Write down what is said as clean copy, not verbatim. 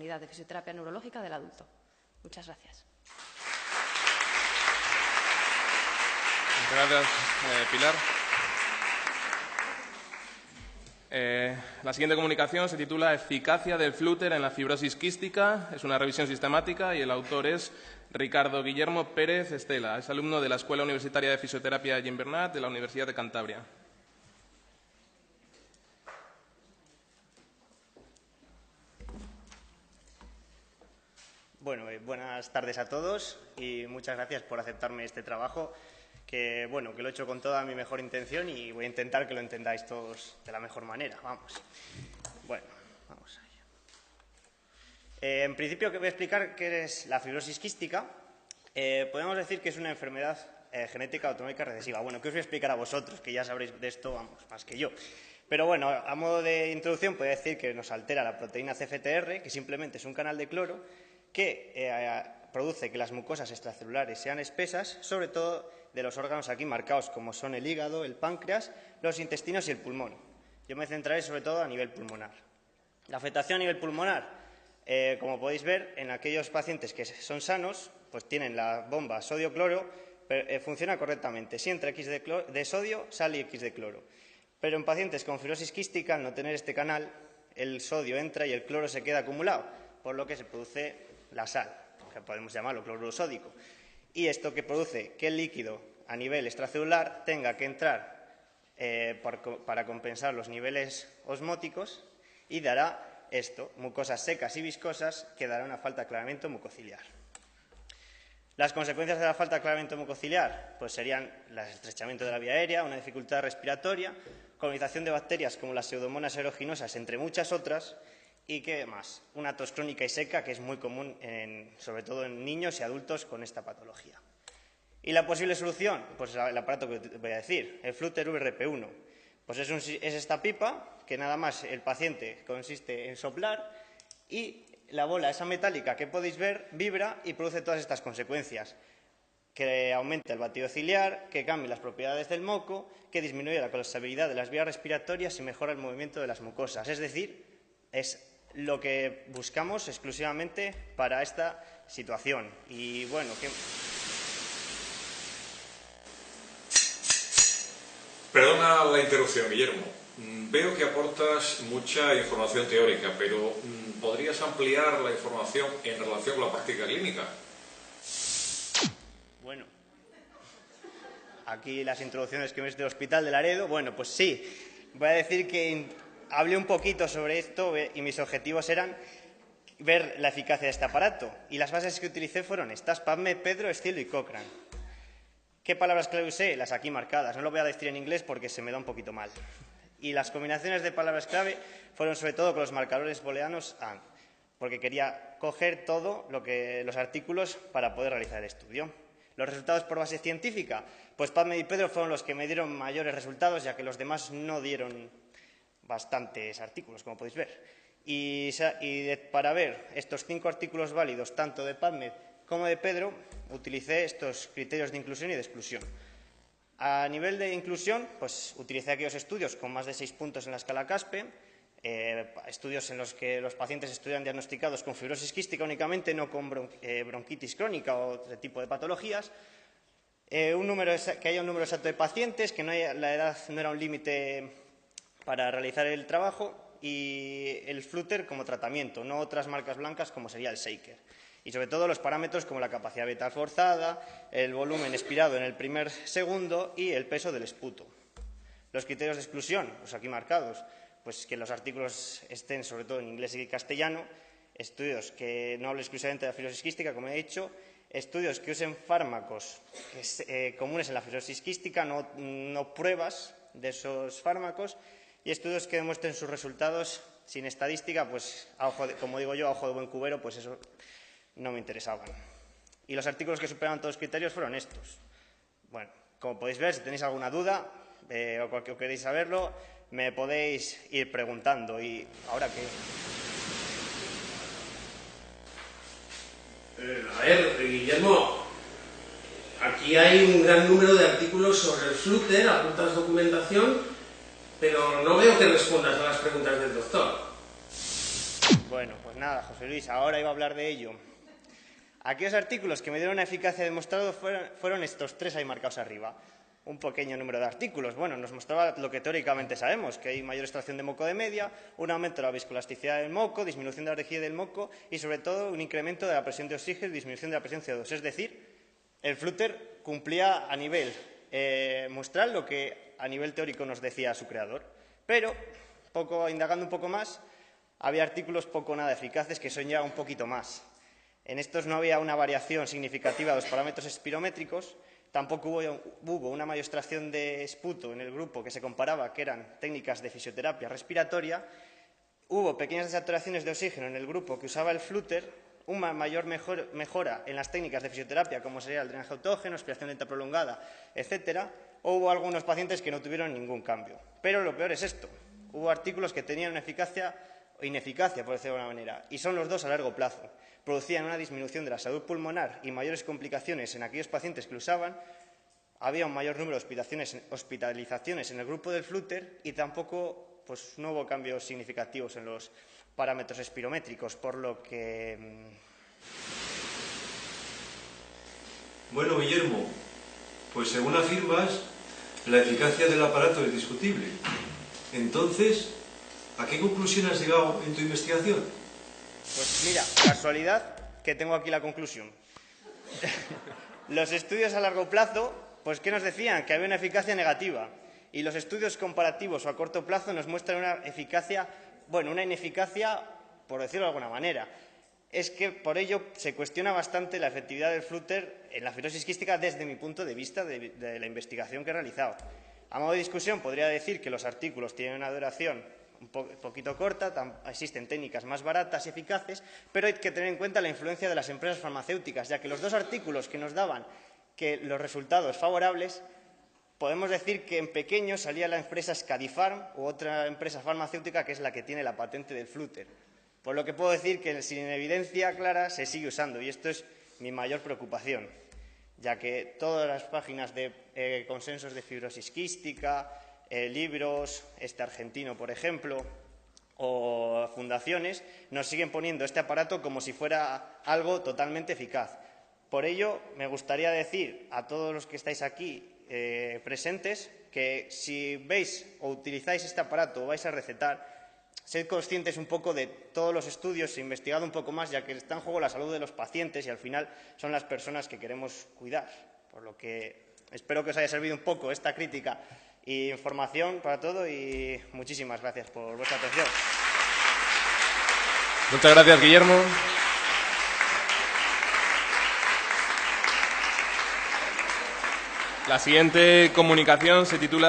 unidad de fisioterapia neurológica del adulto. Muchas gracias. Muchas gracias, Pilar. La siguiente comunicación se titula Eficacia del flúter en la fibrosis quística. Es una revisión sistemática y el autor es Ricardo Guillermo Pérez Estela. Es alumno de la Escuela Universitaria de Fisioterapia Jean Bernat de la Universidad de Cantabria. Bueno, buenas tardes a todos y muchas gracias por aceptarme este trabajo. Que lo he hecho con toda mi mejor intención y voy a intentar que lo entendáis todos de la mejor manera. Vamos. Bueno, vamos allá. En principio, que voy a explicar qué es la fibrosis quística. Podemos decir que es una enfermedad genética autonómica recesiva. Bueno, ¿qué os voy a explicar a vosotros? Que ya sabréis de esto, vamos, más que yo. Pero bueno, a modo de introducción, puedo decir que nos altera la proteína CFTR, que simplemente es un canal de cloro que produce que las mucosas extracelulares sean espesas, sobre todo de los órganos aquí marcados, como son el hígado, el páncreas, los intestinos y el pulmón. Yo me centraré sobre todo a nivel pulmonar. La afectación a nivel pulmonar, como podéis ver, en aquellos pacientes que son sanos, pues tienen la bomba sodio-cloro, funciona correctamente. Si entra X de sodio, sale X de cloro. Pero en pacientes con fibrosis quística, al no tener este canal, el sodio entra y el cloro se queda acumulado, por lo que se produce la sal, que podemos llamarlo cloruro sódico. Y esto que produce que el líquido a nivel extracelular tenga que entrar para compensar los niveles osmóticos y dará esto, mucosas secas y viscosas, que dará una falta de aclaramiento mucociliar. Las consecuencias de la falta de aclaramiento mucociliar pues serían el estrechamiento de la vía aérea, una dificultad respiratoria, colonización de bacterias como las pseudomonas aeruginosas, entre muchas otras, y ¿qué más? Una tos crónica y seca, que es muy común, sobre todo en niños y adultos con esta patología. ¿Y la posible solución? Pues el aparato que voy a decir, el flúter VRP1. Pues es esta pipa que nada más el paciente consiste en soplar y la bola esa metálica que podéis ver vibra y produce todas estas consecuencias. Que aumenta el batido ciliar, que cambie las propiedades del moco, que disminuye la colapsabilidad de las vías respiratorias y mejora el movimiento de las mucosas. Es decir, es lo que buscamos exclusivamente para esta situación. Y bueno, Perdona la interrupción, Guillermo. Veo que aportas mucha información teórica, pero ¿podrías ampliar la información en relación con la práctica clínica? Bueno, aquí las introducciones que ves del Hospital de Laredo, bueno, pues sí, voy a decir que hablé un poquito sobre esto y mis objetivos eran ver la eficacia de este aparato. Y las bases que utilicé fueron estas: PubMed, Pedro, Estilo y Cochrane. ¿Qué palabras clave usé? Las aquí marcadas. No lo voy a decir en inglés porque se me da un poquito mal. Y las combinaciones de palabras clave fueron sobre todo con los marcadores booleanos AND, porque quería coger todo los artículos para poder realizar el estudio. Los resultados por base científica, pues PubMed y Pedro fueron los que me dieron mayores resultados, ya que los demás no dieron bastantes artículos, como podéis ver. Y para ver estos 5 artículos válidos, tanto de PubMed como de Pedro, utilicé estos criterios de inclusión y de exclusión. A nivel de inclusión, pues utilicé aquellos estudios con más de 6 puntos en la escala CASPE, estudios en los que los pacientes estuvieran diagnosticados con fibrosis quística únicamente, no con bronquitis crónica o otro tipo de patologías, que haya un número exacto de pacientes, que la edad no era un límite para realizar el trabajo, y el flúter como tratamiento, no otras marcas blancas como sería el Shaker. Y sobre todo los parámetros como la capacidad vital forzada, el volumen expirado en el primer segundo y el peso del esputo. Los criterios de exclusión, pues aquí marcados, pues que los artículos estén sobre todo en inglés y castellano, estudios que no hablen exclusivamente de la fibrosis quística, como he dicho, estudios que usen fármacos comunes en la fibrosis quística, no pruebas de esos fármacos, y estudios que demuestren sus resultados sin estadística, pues como digo yo, a ojo de buen cubero, pues eso no me interesaban. Y los artículos que superaban todos los criterios fueron estos. Bueno, como podéis ver, si tenéis alguna duda o queréis saberlo, me podéis ir preguntando. Y ahora que... A ver, Guillermo, aquí hay un gran número de artículos sobre el flúter, apuntas documentación, pero no veo que respondas a las preguntas del doctor. Bueno, pues nada, José Luis, ahora iba a hablar de ello. Aquellos artículos que me dieron una eficacia demostrada fueron estos 3 ahí marcados arriba. Un pequeño número de artículos. Bueno, nos mostraba lo que teóricamente sabemos, que hay mayor extracción de moco de media, un aumento de la viscoelasticidad del moco, disminución de la rigidez del moco y, sobre todo, un incremento de la presión de oxígeno y disminución de la presión CO2. Es decir, el flúter cumplía a nivel muestral lo que a nivel teórico nos decía su creador. Pero, indagando un poco más, había artículos poco o nada eficaces que son ya un poquito más. En estos no había una variación significativa de los parámetros espirométricos. Tampoco hubo una mayor extracción de esputo en el grupo que se comparaba, que eran técnicas de fisioterapia respiratoria. Hubo pequeñas desaturaciones de oxígeno en el grupo que usaba el flúter, una mayor mejora en las técnicas de fisioterapia, como sería el drenaje autógeno, respiración lenta prolongada, etcétera. O hubo algunos pacientes que no tuvieron ningún cambio. Pero lo peor es esto. Hubo artículos que tenían una eficacia o ineficacia, por decirlo de alguna manera, y son los dos a largo plazo. Producían una disminución de la salud pulmonar y mayores complicaciones en aquellos pacientes que lo usaban. Había un mayor número de hospitalizaciones en el grupo del flúter y tampoco no hubo cambios significativos en los parámetros espirométricos, por lo que... Bueno, Guillermo, pues según afirmas, la eficacia del aparato es discutible. Entonces, ¿a qué conclusión has llegado en tu investigación? Pues mira, casualidad que tengo aquí la conclusión. Los estudios a largo plazo, pues ¿qué nos decían? Que había una eficacia negativa. Y los estudios comparativos o a corto plazo nos muestran una eficacia, una ineficacia, por decirlo de alguna manera. Es que por ello se cuestiona bastante la efectividad del flúter en la fibrosis quística desde mi punto de vista de la investigación que he realizado. A modo de discusión podría decir que los artículos tienen una duración un poquito corta, existen técnicas más baratas y eficaces, pero hay que tener en cuenta la influencia de las empresas farmacéuticas, ya que los 2 artículos que nos daban los resultados favorables, podemos decir que en pequeño salía la empresa Scadifarm u otra empresa farmacéutica que es la que tiene la patente del flúter. Por lo que puedo decir que sin evidencia clara se sigue usando y esto es mi mayor preocupación, ya que todas las páginas de consensos de fibrosis quística, libros, argentino, por ejemplo, o fundaciones, nos siguen poniendo este aparato como si fuera algo totalmente eficaz. Por ello, me gustaría decir a todos los que estáis aquí presentes que si veis o utilizáis este aparato o vais a recetar, sed conscientes un poco de todos los estudios e investigad un poco más, ya que está en juego la salud de los pacientes y al final son las personas que queremos cuidar. Por lo que espero que os haya servido un poco esta crítica y información para todo y muchísimas gracias por vuestra atención. Muchas gracias, Guillermo. La siguiente comunicación se titula